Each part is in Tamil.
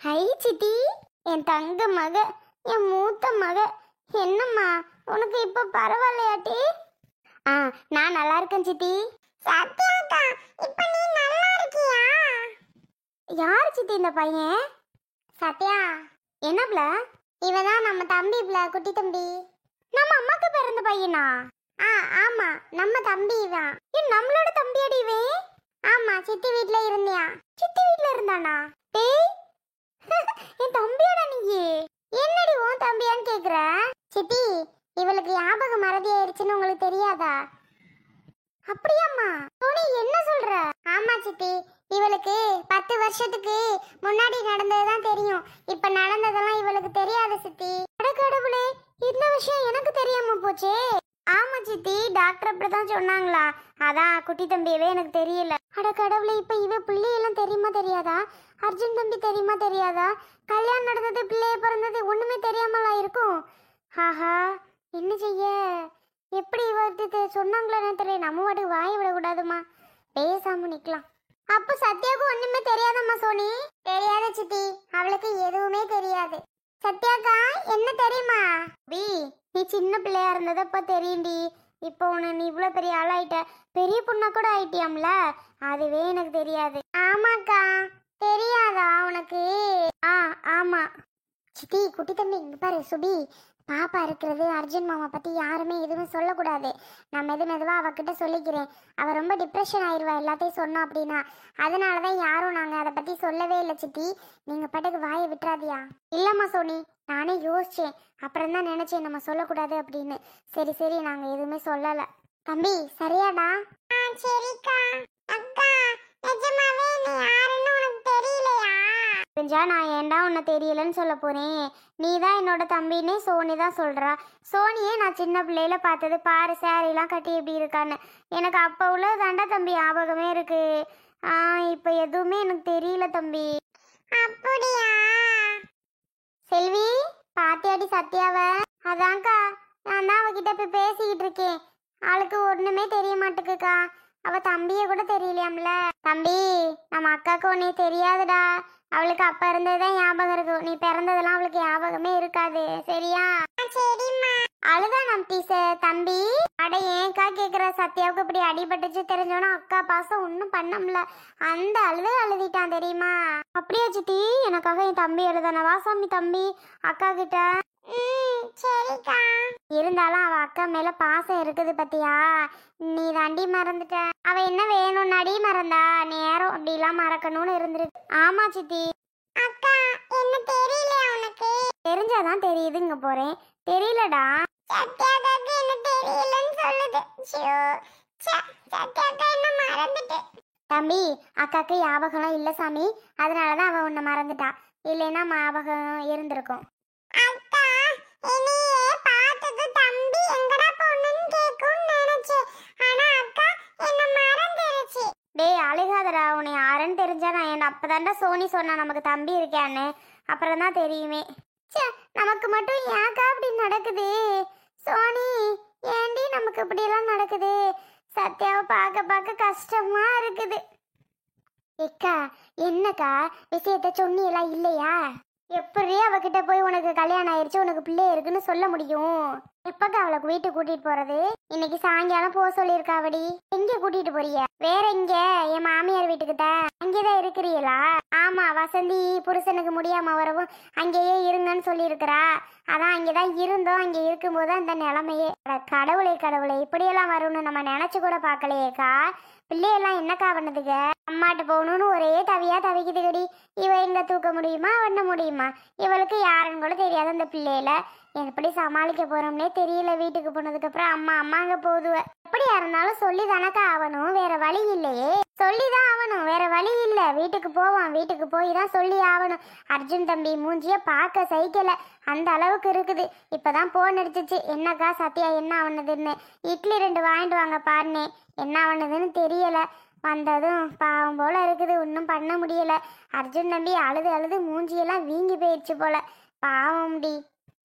ஹை சித்தி, என் தங்க மக, என் மூத்த மக. என்னம்மா உனக்கு இப்ப பரவாயில்லையாட்டி? நான் நல்லா இருக்கேன் சித்தி. சத்யாக்கா, இப்ப நீ நல்லா இருக்கியா? யார் சித்தி இந்த பையன்? சத்யா. என்னப்ல? இவதான் நம்ம தம்பி பிள்ள, குட்டி தம்பி. நம்ம அம்மாக்கு பிறந்த பையனா? ஆமா, நம்ம தம்பி இவன். நம்மளோட தம்பி அடி இவன்? ஆமா, சித்தி வீட்ல இருந்தியா? சித்தி வீட்ல இருந்தானா? டேய், என் தம்பியாடா நீ. என்னடி உன் தம்பியான்னு கேக்குற? சித்தி, இவளுக்கு ஞாபகம் மறதி ஆயிடுச்சுன்னு உங்களுக்கு தெரியாதா? அப்படியாம்மா? சோனி என்ன சொல்ற? ஆமா சித்தி, இவளுக்கு 10 வருஷத்துக்கு முன்னாடி நடந்ததுதான் தெரியும். இப்ப நடந்ததெல்லாம் இவளுக்கு தெரியாது சித்தி. அட கடவுளே, இந்த விஷயம் எனக்கு தெரியாம போச்சே. ஆமா சித்தி, டாக்டர் அப்படிதான் சொன்னாங்களா. அதான் குட்டி தம்பியவே எனக்கு தெரியல. அட கடவுளே, இப்ப இவ பிள்ளையெல்லாம் தெரியுமா தெரியாதா? அர்ஜுன் தம்பி தெரியுமா தெரியாதா? கல்யாணம் நடந்தது, பிள்ளைய பிறந்தது ஒண்ணுமே தெரியாமலா இருக்கும்? ஆஹா, என்ன செய்ய? எப்படி இவர்கிட்ட சொன்னாங்களோ தெரியல. நம்ம வாட்டுக்கு வாயை விடக்கூடாதுமா, பேசாம நிக்கலாம். அப்ப சத்யாவுக்கு ஒண்ணுமே தெரியாதம்மா சோனி? தெரியாத சித்தி, அவளுக்கு எதுவுமே தெரியாது. சத்யாக்கா, என்ன தெரியுமா? பி, நீ சின்ன பிள்ளையா இருந்ததப்ப தெரியும்டி. இப்போ உன்னை நீ இவ்வளவு பெரிய ஆளாயிட்ட, பெரிய பொண்ணா கூட ஆயிட்டியாம்ல, அதுவே எனக்கு தெரியாது. ஆமாக்கா, தெரியாதா உனக்கு? ஆமா சித்தி. குட்டி தம்பி இங்க பாரு சுபி, பாப்பா இருக்கிறது அர்ஜுன் மாமா பத்தி யாருமே எதுவுமே சொல்லக்கூடாது. நான் மெதுவா அவகிட்ட சொல்லிக்கிறேன். அவ ரொம்ப டிப்ரெஷன் ஆயிடுவா எல்லாத்தையும் சொன்னோம் அப்படின்னா. அதனாலதான் யாரும் நாங்க அதை பத்தி சொல்லவே இல்லை சித்தி. நீங்க பாட்டுக்கு வாயை விட்டுறாதியா? இல்லம்மா சோனி, நானே யோசிச்சேன், அப்புறம் தான் நினைச்சேன் நம்ம சொல்லக்கூடாது அப்படின்னு. சரி, நாங்க எதுவுமே சொல்லல. தம்பி சரியாடா? சரிக்கா. அக்கா, நிஜமாவே நீ யாருன்னு உனக்கு தெரியலையா? தெரிஞ்சா நான் ஏன்டா உன்னை தெரியலன்னு சொல்ல போறேன். நீ தான் என்னோட தம்பின்னு சோனி தான் சொல்றா. சோனியே நான் சின்ன பிள்ளையில பார்த்தது பாரு, சாரிலாம் கட்டி எப்படி இருக்கான்னு. எனக்கு அப்போ உள்ள தாண்டா தம்பி ஞாபகமே இருக்கு. இப்போ எதுவுமே எனக்கு தெரியல தம்பி. அப்படியா? செல்வி, பாத்தியாடி சத்யாவ? அதான்க்கா, நான் தான் அவகிட்ட போய் பேசிக்கிட்டு இருக்கேன். அவளுக்கு ஒண்ணுமே தெரிய மாட்டேக்குக்கா. அவ தம்பிய கூட தெரியலையாம்ல. தம்பி, நம்ம அக்காவுக்கு உன்னை தெரியாதுடா. அவளுக்கு அப்ப இருந்ததுதான் ஞாபகம் இருக்கும். நீ பிறந்ததெல்லாம் அவளுக்கு ஞாபகமே இருக்காது. சரியா? சரிம்மா. அழுதா நம் தம்பி. அட ஏன்க்கா கேக்குற? சத்யாவுக்கு இப்படி அடிபட்டுச்சு தெரிஞ்சோன்னா அக்கா பாசம் ஒன்னும் பண்ணம்ல. அந்த அழுதிட்டான் தெரியுமா? அப்படியா சித்தி? எனக்காக என் தம்பி எழுதான வாசாமி தம்பி அக்கா கிட்ட. சரிக்கா. இருந்தாலும் அவ அக்கா மேல பாசம் இருக்குது பத்தியா? நீ தாண்டி மறந்துட்ட. அவ என்ன வேணும்னாடி மறந்தா? நேரம் அப்படிலாம் மறக்கணும்னு இருந்திருக்கு. ஆமா சித்தி. அக்கா, என்ன தெரியல உனக்கு? தெரிஞ்சாதான் தெரியுதுங்க போறேன். தெரியலடா. சத்யாக்கு என்ன தெரியலன்னு சொல்லுது. சத்யாக்கா என்ன மறந்துட்டு. தம்பி, அக்காக்கு ஞாபகம் இல்ல சாமி, அதனாலதான் அவ உன்னை மறந்துட்டா. இல்லைன்னா ஞாபகம் இருந்திருக்கும். அக்கா, என்னையே பார்த்தது தம்பி எங்கடா போணுன்னு கேக்கும்னு நினைச்சேன். ஆனா அக்கா என்ன மறந்துருச்சு. டேய் அழுகாதடா, உன்னை யாருன்னு தெரிஞ்சா நான் என்ன அப்பதான்டா சோனி சொன்னா நமக்கு தம்பி இருக்கான்னு. அப்புறம் தான் தெரியுமே. நமக்கு மட்டும் ஏக்கா அப்படி நடக்குது? சோனி, ஏண்டி நமக்கு இப்படி எல்லாம் நடக்குது? சத்யாவை பார்க்க கஷ்டமா இருக்குது. ஏக்கா, என்னக்கா விஷயத்த சொன்னீங்களா இல்லையா? எப்படி அவகிட்ட போய் உனக்கு கல்யாணம் ஆயிடுச்சு, உனக்கு பிள்ளை இருக்குன்னு சொல்ல முடியும்? எப்பக்கா அவளை வீட்டுக்கு கூட்டிட்டு போறது? இன்னைக்கு சாயங்காலம் போக சொல்லியிருக்காவடி. எங்க கூட்டிட்டு போறிய? வேற எங்க? என் மாமியார் வீட்டுக்கு தான். அங்கேதான் இருக்கிறீங்களா? ஆமா, வசந்தி புருஷனுக்கு முடியாம வரவும் அங்கேயே இருங்கன்னு சொல்லி இருக்கிறா. அதான் அங்கேதான் இருந்தோம். அங்க இருக்கும்போதுதான் இந்த நிலைமையே. கடவுளே, இப்படியெல்லாம் வரும்னு நம்ம நினைச்சு கூட பார்க்கலையேக்கா. பிள்ளையெல்லாம் என்னக்கா பண்ணதுங்க? அம்மாட்ட போகணும்னு ஒரே தவியா தவிக்குதுகடி. இவ எங்க தூக்க முடியுமா, பண்ண முடியுமா? இவளுக்கு யாருன்னு கூட தெரியாத அந்த பிள்ளையில எப்படி சமாளிக்க போறோம்னே தெரியல. வீட்டுக்கு போனதுக்கு அப்புறம் அம்மாங்க போதுவ. எப்படியா இருந்தாலும் சொல்லி தானக்கா ஆகணும், வேற வழி இல்லையே. சொல்லிதான் ஆகணும், வேற வழி இல்ல. வீட்டுக்கு போவான், வீட்டுக்கு போய் தான் சொல்லி ஆகணும். அர்ஜுன் தம்பி மூஞ்சிய பார்க்க சைக்கிள அந்த அளவுக்கு இருக்குது. இப்பதான் போன் அடிச்சிச்சு, என்னக்கா சத்யா என்ன ஆனதுன்னு. இட்லி 2 வாங்கிட்டு வாங்க பாருனே. என்ன ஆனதுன்னு தெரியல. வந்ததும் பாவம் போல இருக்குது, ஒன்றும் பண்ண முடியல. அர்ஜுன் தம்பி அழுது மூஞ்சியெல்லாம் வீங்கி போயிடுச்சு போல. பாவம் டி.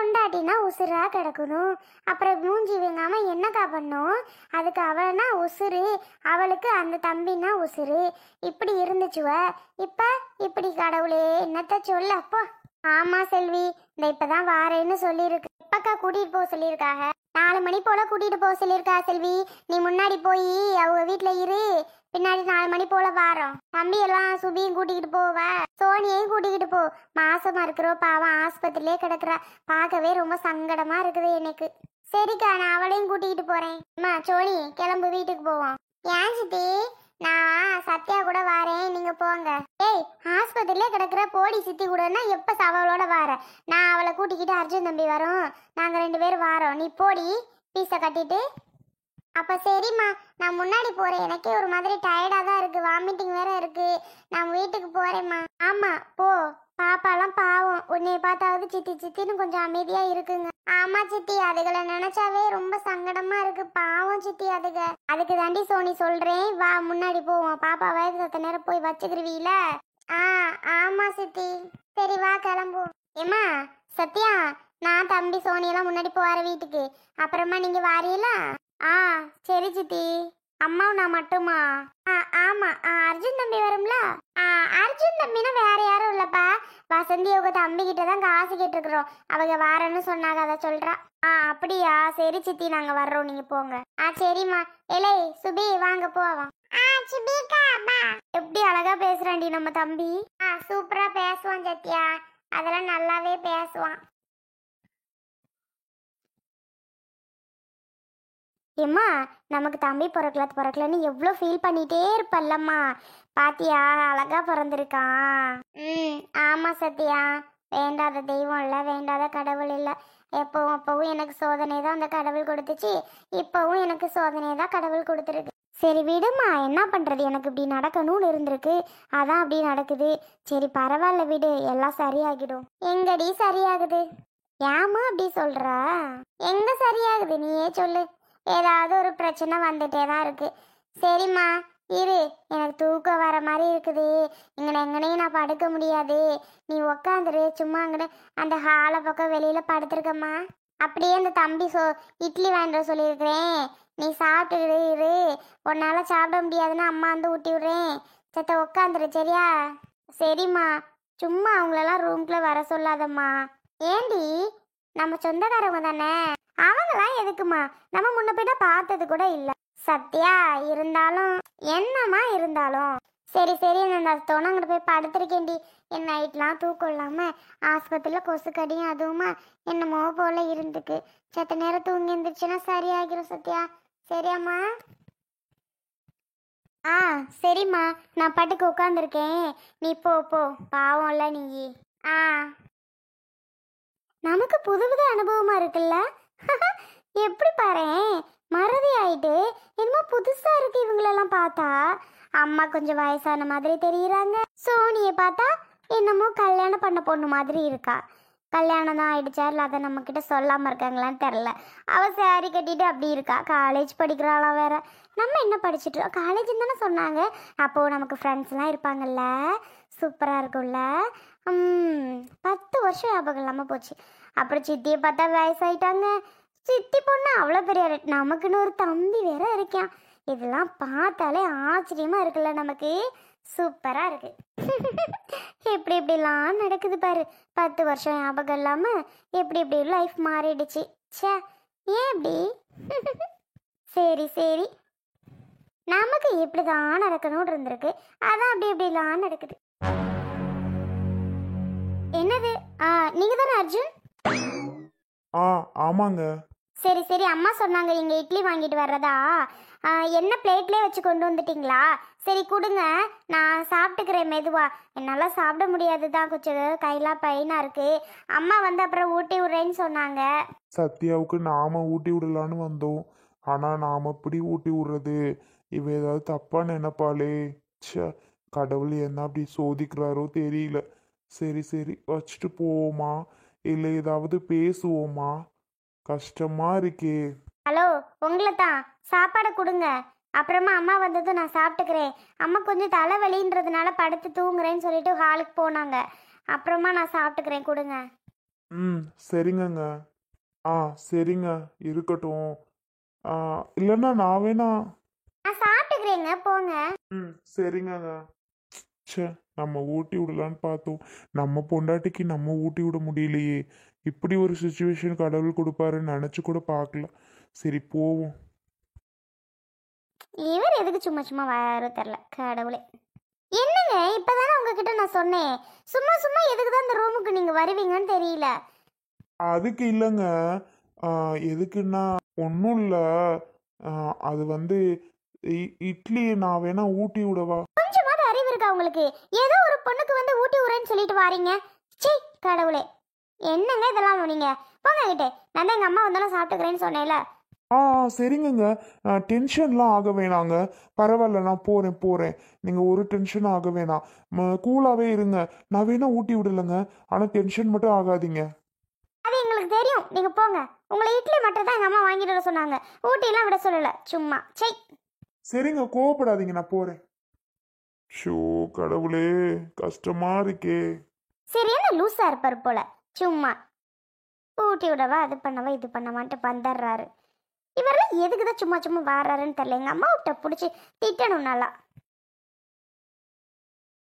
பொண்டாட்டினா உசுரா கிடக்கணும். அப்புறம் மூஞ்சி வீங்காம என்னக்கா பண்ணும்? அதுக்கு அவனா உசுரு, அவளுக்கு அந்த தம்பினா உசுரு. இப்படி இருந்துச்சுவ. இப்ப இப்படி கடவுளே என்னத்த சொல்ல அப்போ. ஆமா செல்வி, இந்த இப்பதான் வாரேன்னு சொல்லியிருக்கு. இப்பக்கா கூட்டிட்டு போக சொல்லியிருக்காங்க. 4 மணி போல கூட்டிட்டு போக சொல்லியிருக்கா செல்வி. நீ முன்னாடி போய் அவங்க வீட்டுல இரு, பின்னாடி 4 மணி போல வாரோம். தம்பி எல்லாம் சுபியும் கூட்டிக்கிட்டு போவ, சோனியையும் கூட்டிக்கிட்டு போ. மாசமா இருக்கிறோம், பாவம் ஆஸ்பத்திரியிலே கிடக்குறா. பார்க்கவே ரொம்ப சங்கடமா இருக்குது எனக்கு. சரிக்கா, நான் அவளையும் கூட்டிக்கிட்டு போறேன். அம்மா சோனி கிளம்பு, வீட்டுக்கு போவோம். ஏன் சித்தி? நான் சத்யா கூட வாரேன், நீங்க போங்க. ஏய், ஆஸ்பத்திரியிலே கிடக்குற போடி சித்தி கூடன்னா எப்ப அவளோட வார? நான் அவளை கூட்டிக்கிட்டு அர்ஜுன் தம்பி வரோம், நாங்க 2 பேரும் வாரோம். நீ போடி பீஸை கட்டிட்டு. அப்ப சரிம்மா, நான் முன்னாடி போறேன். எனக்கே ஒரு மாதிரி டயர்டா தான் இருக்கு, வாமிட்டிங் வேற இருக்கு. நான் வீட்டுக்கு போறேம்மா. ஆமா போ. பாப்பாலாம் பாவம், உன்னைய பார்த்தாவது சித்தி சித்தின்னு கொஞ்சம் அமைதியா இருக்குங்க. ஆமா சித்தி, அதுகளை நினைச்சாவே ரொம்ப சங்கடமா இருக்கு. பாவம் சித்தி அதுக்கு தாண்டி சோனி சொல்றேன், வா முன்னாடி போவோம். பாப்பா வயது சத்த நேரம் போய் வச்சுக்கிருவீல. ஆ ஆமா சித்தி. சரி வா கிளம்புவோம். ஏமா சத்யா, நான் தம்பி சோனியெல்லாம் முன்னாடி போற வீட்டுக்கு. அப்புறமா நீங்க வாரீங்களா? ஆ சரி சித்தி. அம்மாவும் நான் மட்டுமா? ஆமா, அர்ஜுன் தம்பி வரும்ல? அர்ஜுன் தம்பினா வேற யாரும் இல்லப்பா, வசந்தி அவங்க தம்பி கிட்ட தான் காசு கேட்டுருக்குறோம். அவங்க வாரன்னு சொன்னாங்க, அதை சொல்றா. அப்படியா? சரி சித்தி, நாங்க வர்றோம், நீங்க போங்க. சரிம்மா. ஏலே சுபி, வாங்க போவோம். எப்படி அழகா பேசுறாண்டி நம்ம தம்பி. சூப்பரா பேசுவான் சத்யா, அதெல்லாம் நல்லாவே பேசுவான். ஏம்மா, நமக்கு தம்பி பிறக்கலன்னு எவ்வளோ ஃபீல் பண்ணிட்டே இருப்பல்லம்மா. பாத்தியா, அழகா பிறந்திருக்கான். ஆமா சத்யா, வேண்டாத தெய்வம் இல்லை, வேண்டாத கடவுள் இல்லை. எப்பவும் அப்பவும் எனக்கு சோதனை தான் அந்த கடவுள் கொடுத்துச்சு, இப்பவும் எனக்கு சோதனை தான் கடவுள் கொடுத்துருக்கு. சரி விடுமா, என்ன பண்றது, எனக்கு இப்படி நடக்கணும்னு இருந்திருக்கு, அதான் அப்படி நடக்குது. சரி பரவாயில்ல விடு, எல்லாம் சரியாகிடும். எங்கடி சரியாகுது? ஏமா அப்படி சொல்ற? எங்க சரியாகுது நீயே சொல்லு. ஏதாவது ஒரு பிரச்சனை வந்துட்டே தான் இருக்கு. சரிம்மா இரு, எனக்கு தூக்கம் வர மாதிரி இருக்குது. எங்கனையும் நான் படுக்க முடியாது. நீ உக்காந்துரு, சும்மா அங்கே அந்த ஹாலை பக்கம் வெளியில படுத்துருக்கம்மா. அப்படியே அந்த தம்பி இட்லி வாங்கிட்டு சொல்லியிருக்கிறேன், நீ சாப்பிட்டுக்கிட்டு இரு. உன்னால சாப்பிட முடியாதுன்னா அம்மா வந்து ஊட்டி விடுறேன். சத்த உக்காந்துரு சரியா? சரிம்மா. சும்மா அவங்களெல்லாம் ரூம்குள்ள வர சொல்லாதம்மா. ஏண்டி, நம்ம சொந்தக்காரவங்க தானே, அவங்களாம் எதுக்குமா? நம்ம முன்ன போயிட்டா பார்த்தது கூட இல்லை. சத்யா, இருந்தாலும் என்னம்மா இருந்தாலும். சரி சரி, நான் தோணங்கிட்ட போய் படுத்திருக்கேன்டி. என் நைட்லாம் தூக்கம் இல்லாம ஆஸ்பத்திரியில் கொசு கடியும் அதுவுமா என்னமோ போல இருந்துக்கு. சத்த நேரம் தூங்கி இருந்துச்சுன்னா சரியாகிரும் சத்யா. சரியாம்மா? சரிம்மா, நான் பாட்டுக்கு உட்காந்துருக்கேன், நீ போ போ. பாவம்ல நீ. நமக்கு புது புது அனுபவமா இருக்குல்ல. எப்படி பாரு, மறதி ஆயிட்டு என்னமோ புதுசா இருக்கு இவங்களெல்லாம் பார்த்தா. அம்மா கொஞ்சம் வயசான மாதிரி தெரியுறாங்க, சோனியை பார்த்தா என்னமோ கல்யாணம் பண்ண பொண்ணு மாதிரி இருக்கா. கல்யாணம் தான் ஆயிடுச்சா இல்லை அதை நம்ம கிட்ட சொல்லாம இருக்காங்களான்னு தெரில. அவ சாரி கட்டிட்டு அப்படி இருக்கா, காலேஜ் படிக்கிறாளாம் வேற. நம்ம என்ன படிச்சுட்டு காலேஜ்னு தானே சொன்னாங்க. அப்போ நமக்கு ஃப்ரெண்ட்ஸ்லாம் இருப்பாங்கல்ல, சூப்பரா இருக்கும்ல. 10 வருஷம் ஞாபகம் இல்லாம போச்சு. அப்புறம் சித்தியை பார்த்தா வயசாயிட்டாங்க. சித்தி பொண்ணு அவ்வளோ பெரிய, நமக்குன்னு ஒரு தம்பி வேற இருக்கான். இதெல்லாம் பார்த்தாலே ஆச்சரியமா இருக்குல்ல நமக்கு. சூப்பரா இருக்கு. எப்படி எப்படிலாம் நடக்குது பாரு. 10 வருஷம் ஞாபகம் இல்லாம எப்படி எப்படி லைஃப் மாறிடுச்சு. சே, ஏன் இப்படி? சரி சரி, நமக்கு இப்படிதான் நடக்கணும்னு இருந்திருக்கு, அதான் அப்படி எப்படிலாம் நடக்குது. என்னது? நீங்க தானே அர்ஜுன்? ஆமாங்க. சரி சரி, அம்மா சொன்னாங்க இங்கே இட்லி வாங்கிட்டு வர்றதா. என்ன பிளேட்லேயே வச்சு கொண்டு வந்துட்டீங்களா? சரி கொடுங்க, நான் சாப்பிட்டுக்கிறேன் மெதுவா. என்னால் சாப்பிட முடியாது தான், கொஞ்சம் கையெல்லாம் பெயினாக இருக்கு. அம்மா வந்து அப்புறம் ஊட்டி விட்றேன்னு சொன்னாங்க. சத்யாவுக்கு நாம ஊட்டி விடலான்னு வந்தோம், ஆனால் நாம எப்படி ஊட்டி விடுறது? இவ ஏதாவது தப்பா நினைப்பாளே. ச்சே, கடவுள் என்ன அப்படி சோதிக்கிறாரோ தெரியல. சரி சரி, வச்சுட்டு போவோமா இல்லை ஏதாவது பேசுவோமா? கஷ்டமா இருக்கே. ஹலோ, உங்களை தான். சாப்பாடை கொடுங்க, அப்புறமா அம்மா வந்ததும் நான் சாப்பிட்டுக்கிறேன். அம்மா கொஞ்சம் தலைவலின்றதுனால படுத்து தூங்குறேன்னு சொல்லிட்டு ஹாலுக்கு போனாங்க. அப்புறமா நான் சாப்பிட்டுக்கிறேன், கொடுங்க. ம் சரிங்கங்க. ஆ சரிங்க, இருக்கட்டும். ஆ இல்லைன்னா நான் வேணா. நான் சாப்பிட்டுக்கிறேங்க போங்க. ம் சரிங்கங்க. ச்சே, நம்ம ஊட்டி விடலான்னு பார்த்தோம். நம்ம பொண்டாட்டிக்கு நம்ம ஊட்டி விட முடியலையே. இப்படி ஒரு சுச்சுவேஷன் கடவுள் கொடுப்பாருன்னு நினச்சி கூட பார்க்கல. சரி போவோம். இவர் எதுக்கு சும்மா சும்மா வர தெரில கடவுளே. என்னங்க இப்பதானே உங்ககிட்ட நான் சொன்னேன், சும்மா சும்மா எதுக்கு தான் இந்த ரூமுக்கு நீங்க வருவீங்கன்னு தெரியல. அதுக்கு இல்லைங்க. எதுக்குன்னா ஒன்றும் இல்லை. அது வந்து இட்லி நான் வேணா ஊட்டி விடவா? கொஞ்சமாவது அறிவு இருக்கா உங்களுக்கு? ஏதோ ஒரு பொண்ணுக்கு வந்து ஊட்டி விடுறேன்னு சொல்லிட்டு வாரீங்க. சீ கடவுளே, என்னங்க இதெல்லாம் நீங்க போங்க கிட்டே. நான் தான் எங்க அம்மா வந்தாலும் சாப்பிட்டுக்கிறேன்னு சொன்னேன்ல. சரிங்கங்க. டென்ஷன்லாம் ஆக வேணாங்க. பரவாயில்ல, நான் போகிறேன். நீங்கள் ஒரு டென்ஷன் ஆக வேணாம். கூலாகவே இருங்க. நான் வேணா ஊட்டி விடலைங்க. ஆனால் டென்ஷன் மட்டும் ஆகாதீங்க. அது எங்களுக்கு தெரியும், நீங்க போங்க. உங்களை இட்லி மட்டும் தான் எங்க அம்மா வாங்கிட்டு வர சொன்னாங்க, ஊட்டிலாம் விட சொல்லல சும்மா. சை. சரிங்க, கோவப்படாதீங்க, நான் போகிறேன். ஷோ கடவுளே, கஷ்டமா இருக்கே. சரியான லூசா இருப்பாரு போல. சும்மா ஊட்டி விடவா அது பண்ணவா இது பண்ணவான்ட்டு வந்துடுறாரு. இவரெல்லாம் எதுக்குதான் சும்மா சும்மா வாடுறாருன்னு தெரியல. எங்க அம்மா விட்ட பிடிச்சி திட்டணும் நல்லா.